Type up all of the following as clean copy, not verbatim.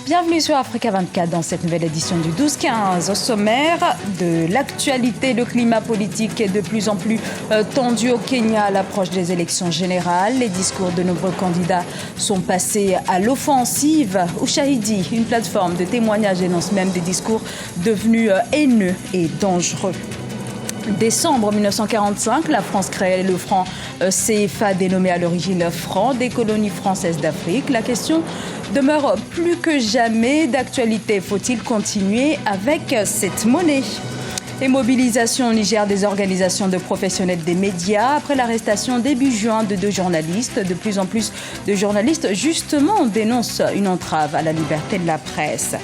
Bienvenue sur Africa 24 dans cette nouvelle édition du 12-15. Au sommaire de l'actualité, le climat politique est de plus en plus tendu au Kenya à l'approche des élections générales. Les discours de nombreux candidats sont passés à l'offensive. Ushahidi, une plateforme de témoignages, dénonce même des discours devenus haineux et dangereux. Décembre 1945, la France crée le franc CFA dénommé à l'origine franc des colonies françaises d'Afrique. La question demeure plus que jamais d'actualité. Faut-il continuer avec cette monnaie ? Et mobilisation au Niger des organisations de professionnels des médias après l'arrestation début juin de 2 journalistes. De plus en plus de journalistes, justement, dénoncent une entrave à la liberté de la presse.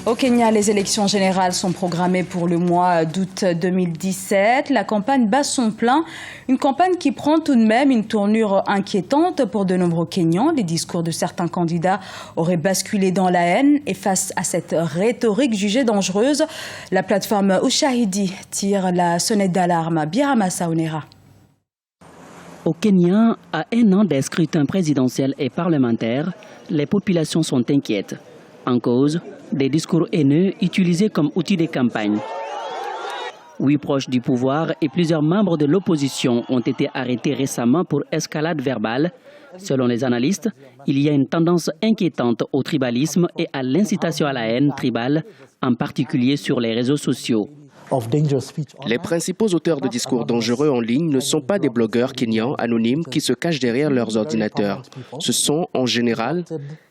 Au Kenya, les élections générales sont programmées pour le mois d'août 2017. La campagne bat son plein, une campagne qui prend tout de même une tournure inquiétante pour de nombreux Kenyans. Les discours de certains candidats auraient basculé dans la haine et face à cette rhétorique jugée dangereuse, la plateforme Ushahidi tire la sonnette d'alarme. Birama Saonera. Au Kenya, à 1 an des scrutins présidentiels et parlementaires, les populations sont inquiètes. En cause, des discours haineux utilisés comme outil de campagne. 8 proches du pouvoir et plusieurs membres de l'opposition ont été arrêtés récemment pour escalade verbale. Selon les analystes, il y a une tendance inquiétante au tribalisme et à l'incitation à la haine tribale, en particulier sur les réseaux sociaux. Les principaux auteurs de discours dangereux en ligne ne sont pas des blogueurs kenyans anonymes qui se cachent derrière leurs ordinateurs. Ce sont en général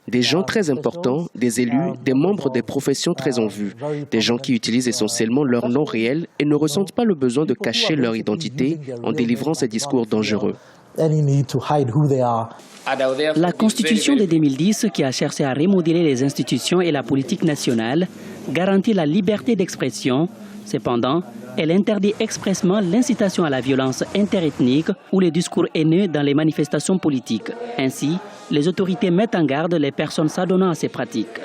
des gens très importants, des élus, des membres des professions très en vue, des gens qui utilisent essentiellement leur nom réel et ne ressentent pas le besoin de cacher leur identité en délivrant ces discours dangereux. La Constitution de 2010, qui a cherché à remodeler les institutions et la politique nationale, garantit la liberté d'expression. Cependant, elle interdit expressément l'incitation à la violence interethnique ou les discours haineux dans les manifestations politiques. Ainsi, les autorités mettent en garde les personnes s'adonnant à ces pratiques.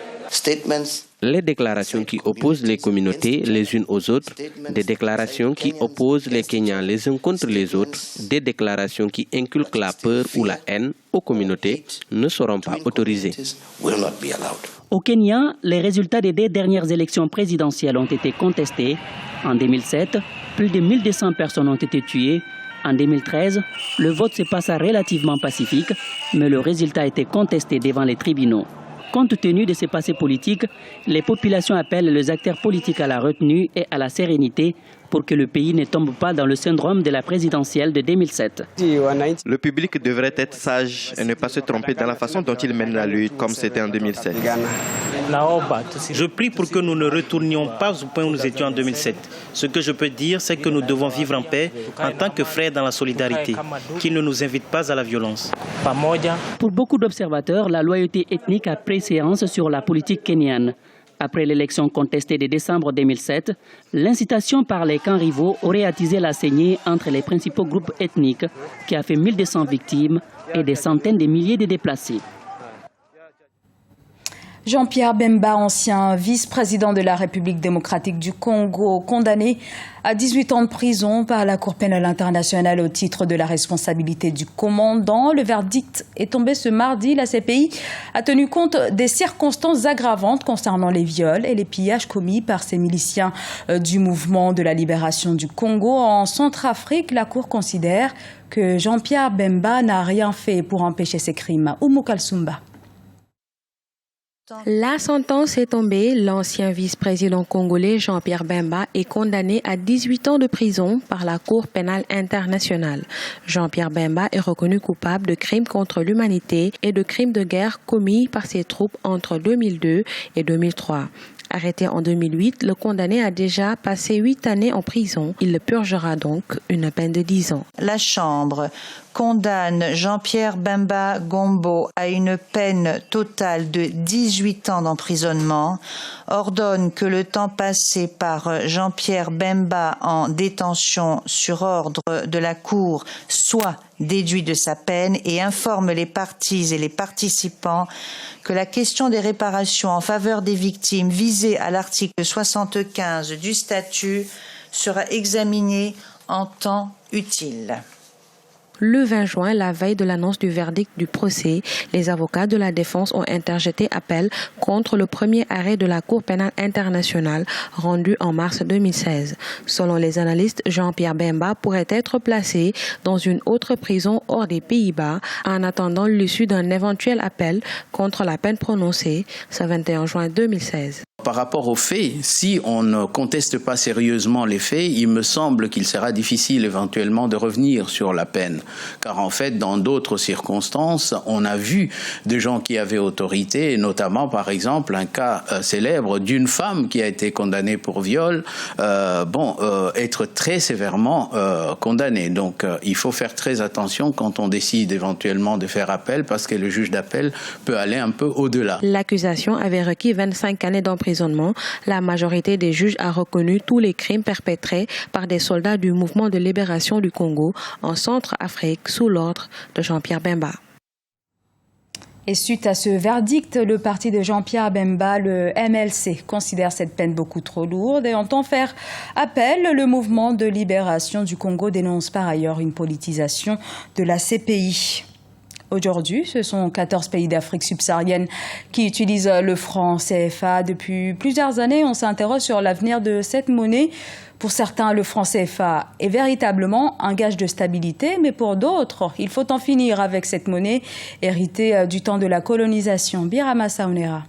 Les déclarations qui opposent les communautés les unes aux autres, des déclarations qui opposent les Kenyans les uns contre les autres, des déclarations qui inculquent la peur ou la haine aux communautés ne seront pas autorisées. Au Kenya, les résultats des 2 dernières élections présidentielles ont été contestés. En 2007, plus de 1200 personnes ont été tuées. En 2013, le vote se passa relativement pacifique, mais le résultat a été contesté devant les tribunaux. Compte tenu de ces passés politiques, les populations appellent les acteurs politiques à la retenue et à la sérénité pour que le pays ne tombe pas dans le syndrome de la présidentielle de 2007. Le public devrait être sage et ne pas se tromper dans la façon dont il mène la lutte, comme c'était en 2007. Je prie pour que nous ne retournions pas au point où nous étions en 2007. Ce que je peux dire, c'est que nous devons vivre en paix en tant que frères dans la solidarité, qu'ils ne nous invitent pas à la violence. Pour beaucoup d'observateurs, la loyauté ethnique a préséance sur la politique kenyane. Après l'élection contestée de décembre 2007, l'incitation par les camps rivaux aurait attisé la saignée entre les principaux groupes ethniques qui a fait 1200 victimes et des centaines de milliers de déplacés. Jean-Pierre Bemba, ancien vice-président de la République démocratique du Congo, condamné à 18 ans de prison par la Cour pénale internationale au titre de la responsabilité du commandant. Le verdict est tombé ce mardi. La CPI a tenu compte des circonstances aggravantes concernant les viols et les pillages commis par ces miliciens du mouvement de la libération du Congo. En Centrafrique, la Cour considère que Jean-Pierre Bemba n'a rien fait pour empêcher ces crimes. Oumou Kalsumba. La sentence est tombée. L'ancien vice-président congolais Jean-Pierre Bemba est condamné à 18 ans de prison par la Cour pénale internationale. Jean-Pierre Bemba est reconnu coupable de crimes contre l'humanité et de crimes de guerre commis par ses troupes entre 2002 et 2003. Arrêté en 2008, le condamné a déjà passé 8 années en prison. Il purgera donc une peine de 10 ans. La Chambre condamne Jean-Pierre Bemba Gombo à une peine totale de 18 ans d'emprisonnement, ordonne que le temps passé par Jean-Pierre Bemba en détention sur ordre de la Cour soit déduit de sa peine et informe les parties et les participants que la question des réparations en faveur des victimes visées à l'article 75 du statut sera examinée en temps utile. Le 20 juin, la veille de l'annonce du verdict du procès, les avocats de la défense ont interjeté appel contre le premier arrêt de la Cour pénale internationale rendu en mars 2016. Selon les analystes, Jean-Pierre Bemba pourrait être placé dans une autre prison hors des Pays-Bas en attendant l'issue d'un éventuel appel contre la peine prononcée ce 21 juin 2016. Par rapport aux faits, si on ne conteste pas sérieusement les faits, il me semble qu'il sera difficile éventuellement de revenir sur la peine. Car en fait, dans d'autres circonstances, on a vu des gens qui avaient autorité, notamment par exemple un cas célèbre d'une femme qui a été condamnée pour viol, être très sévèrement condamnée. Donc il faut faire très attention quand on décide éventuellement de faire appel, parce que le juge d'appel peut aller un peu au-delà. L'accusation avait requis 25 années d'emprisonnement. La majorité des juges a reconnu tous les crimes perpétrés par des soldats du mouvement de libération du Congo en Centrafrique sous l'ordre de Jean-Pierre Bemba. Et suite à ce verdict, le parti de Jean-Pierre Bemba, le MLC, considère cette peine beaucoup trop lourde et entend faire appel. Le mouvement de libération du Congo dénonce par ailleurs une politisation de la CPI. Aujourd'hui, ce sont 14 pays d'Afrique subsaharienne qui utilisent le franc CFA. Depuis plusieurs années, on s'interroge sur l'avenir de cette monnaie. Pour certains, le franc CFA est véritablement un gage de stabilité, mais pour d'autres, il faut en finir avec cette monnaie héritée du temps de la colonisation. Birama Saounera.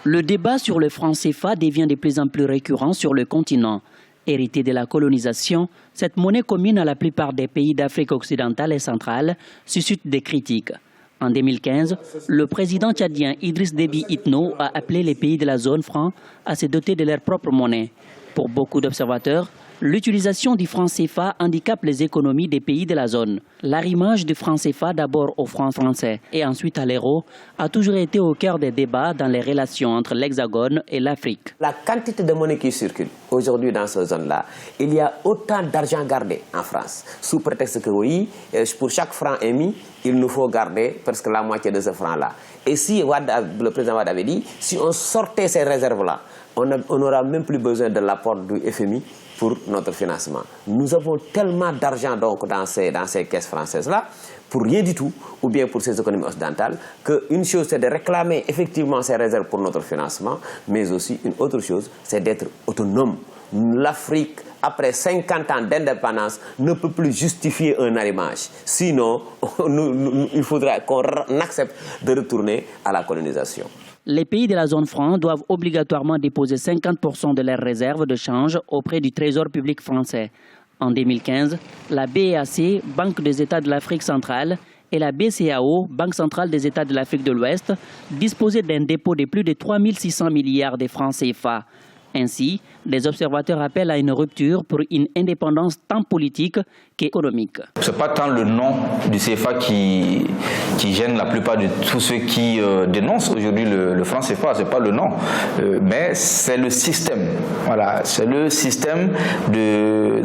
Le débat sur le franc CFA devient de plus en plus récurrent sur le continent. Héritée de la colonisation, cette monnaie commune à la plupart des pays d'Afrique occidentale et centrale suscite des critiques. En 2015, le président tchadien Idriss Déby Itno a appelé les pays de la zone franc à se doter de leur propre monnaie. Pour beaucoup d'observateurs, l'utilisation du franc CFA handicape les économies des pays de la zone. L'arrimage du franc CFA d'abord au franc français et ensuite à l'euro a toujours été au cœur des débats dans les relations entre l'Hexagone et l'Afrique. La quantité de monnaie qui circule aujourd'hui dans cette zone-là, il y a autant d'argent gardé en France, sous prétexte que oui, pour chaque franc émis, il nous faut garder presque la moitié de ce franc-là. Et si le président Wade avait dit, si on sortait ces réserves-là, on n'aura même plus besoin de l'apport du FMI pour notre financement. Nous avons tellement d'argent donc dans ces caisses françaises-là, pour rien du tout, ou bien pour ces économies occidentales, qu'une chose c'est de réclamer effectivement ces réserves pour notre financement, mais aussi une autre chose, c'est d'être autonome. L'Afrique, après 50 ans d'indépendance, ne peut plus justifier un arrimage. Sinon, il faudra qu'on accepte de retourner à la colonisation. Les pays de la zone franc doivent obligatoirement déposer 50% de leurs réserves de change auprès du Trésor public français. En 2015, la BEAC, Banque des États de l'Afrique centrale, et la BCAO, Banque centrale des États de l'Afrique de l'Ouest, disposaient d'un dépôt de plus de 3 600 milliards de francs CFA. Ainsi, des observateurs appellent à une rupture pour une indépendance tant politique qu'économique. Ce n'est pas tant le nom du CFA qui gêne la plupart de tous ceux qui dénoncent aujourd'hui le franc CFA, ce n'est pas le nom, mais c'est le système. Voilà, c'est le système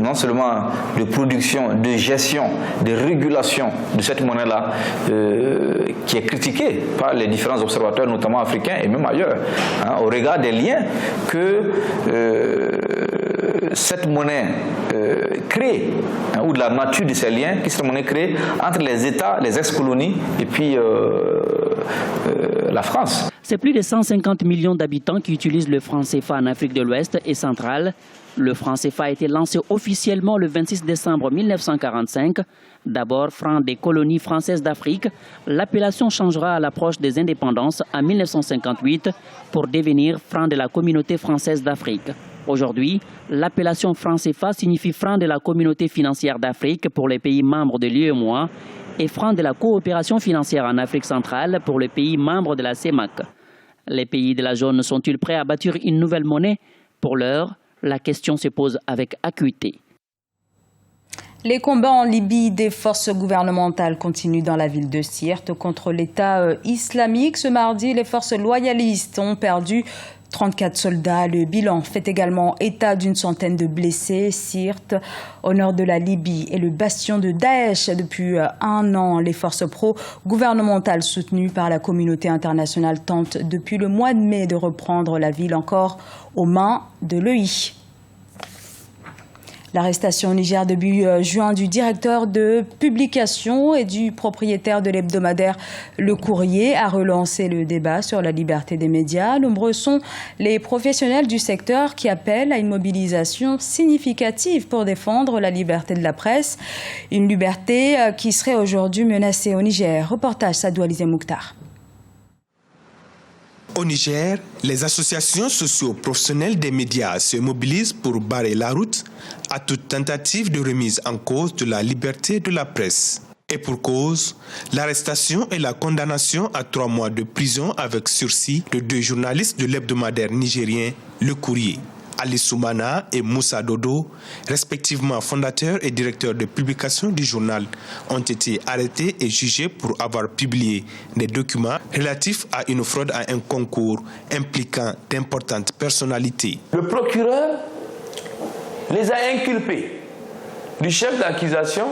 non seulement de production, de gestion, de régulation de cette monnaie-là qui est critiquée par les différents observateurs, notamment africains et même ailleurs, au regard des liens que cette monnaie crée, ou de la nature de ces liens qui cette monnaie crée entre les États, les ex-colonies et puis la France. C'est plus de 150 millions d'habitants qui utilisent le franc CFA en Afrique de l'Ouest et centrale. Le franc CFA a été lancé officiellement le 26 décembre 1945. D'abord franc des colonies françaises d'Afrique, l'appellation changera à l'approche des indépendances en 1958 pour devenir franc de la communauté française d'Afrique. Aujourd'hui, l'appellation franc CFA signifie franc de la communauté financière d'Afrique pour les pays membres de l'UEMOA et franc de la coopération financière en Afrique centrale pour les pays membres de la CEMAC. Les pays de la zone sont-ils prêts à bâtir une nouvelle monnaie? Pour l'heure, la question se pose avec acuité. Les combats en Libye des forces gouvernementales continuent dans la ville de Sirte contre l'État islamique. Ce mardi, les forces loyalistes ont perdu 34 soldats. Le bilan fait également état d'une centaine de blessés. Sirte, au nord de la Libye, est le bastion de Daesh depuis un an. Les forces pro-gouvernementales soutenues par la communauté internationale tentent depuis le mois de mai de reprendre la ville encore aux mains de l'EI. L'arrestation au Niger début juin du directeur de publication et du propriétaire de l'hebdomadaire Le Courrier a relancé le débat sur la liberté des médias. Nombreux sont les professionnels du secteur qui appellent à une mobilisation significative pour défendre la liberté de la presse. Une liberté qui serait aujourd'hui menacée au Niger. Reportage Sadou Alizé Mouktar. Au Niger, les associations socio-professionnelles des médias se mobilisent pour barrer la route à toute tentative de remise en cause de la liberté de la presse. Et pour cause, l'arrestation et la condamnation à 3 mois de prison avec sursis de 2 journalistes de l'hebdomadaire nigérien Le Courrier. Ali Soumana et Moussa Dodo, respectivement fondateurs et directeurs de publication du journal, ont été arrêtés et jugés pour avoir publié des documents relatifs à une fraude à un concours impliquant d'importantes personnalités. Le procureur les a inculpés du chef d'accusation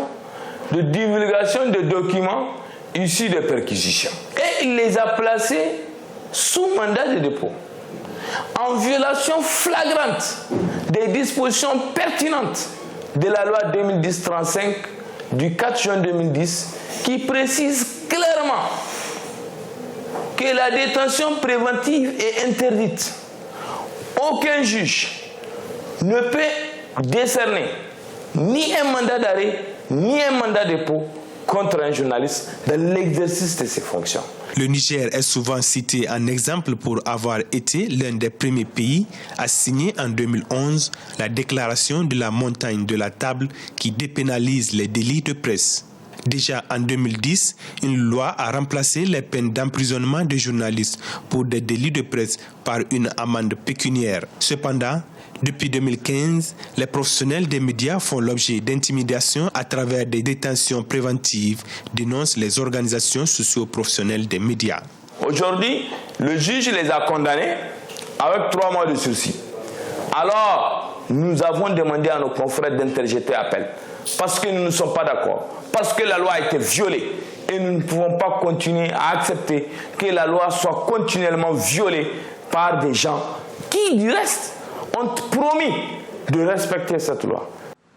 de divulgation de documents issus de perquisitions. Et il les a placés sous mandat de dépôt, en violation flagrante des dispositions pertinentes de la loi 2010-35 du 4 juin 2010 qui précise clairement que la détention préventive est interdite. Aucun juge ne peut décerner ni un mandat d'arrêt ni un mandat de dépôt contre un journaliste dans l'exercice de ses fonctions. Le Niger est souvent cité en exemple pour avoir été l'un des premiers pays à signer en 2011 la déclaration de la montagne de la table qui dépénalise les délits de presse. Déjà en 2010, une loi a remplacé les peines d'emprisonnement des journalistes pour des délits de presse par une amende pécuniaire. Cependant, depuis 2015, les professionnels des médias font l'objet d'intimidation à travers des détentions préventives, dénoncent les organisations socio-professionnelles des médias. Aujourd'hui, le juge les a condamnés avec 3 mois de sursis. Alors, nous avons demandé à nos confrères d'interjeter appel parce que nous ne sommes pas d'accord, parce que la loi a été violée et nous ne pouvons pas continuer à accepter que la loi soit continuellement violée par des gens qui, du reste, ont promis de respecter cette loi.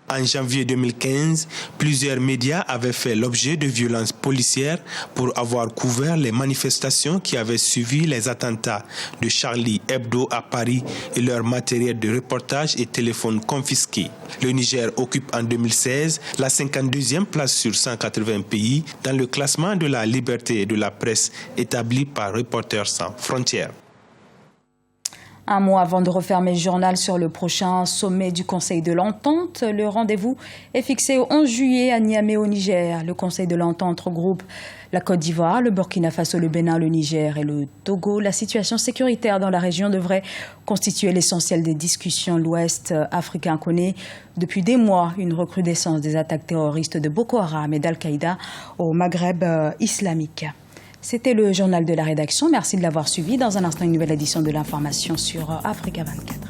En janvier 2015, plusieurs médias avaient fait l'objet de violences policières pour avoir couvert les manifestations qui avaient suivi les attentats de Charlie Hebdo à Paris et leur matériel de reportage et téléphones confisqués. Le Niger occupe en 2016 la 52e place sur 180 pays dans le classement de la liberté de la presse établi par Reporters sans frontières. Un mois avant de refermer le journal sur le prochain sommet du Conseil de l'Entente, le rendez-vous est fixé au 11 juillet à Niamey au Niger. Le Conseil de l'Entente regroupe la Côte d'Ivoire, le Burkina Faso, le Bénin, le Niger et le Togo. La situation sécuritaire dans la région devrait constituer l'essentiel des discussions. L'Ouest africain connaît depuis des mois une recrudescence des attaques terroristes de Boko Haram et d'Al-Qaïda au Maghreb islamique. C'était le journal de la rédaction. Merci de l'avoir suivi. Dans un instant, une nouvelle édition de l'information sur Africa 24.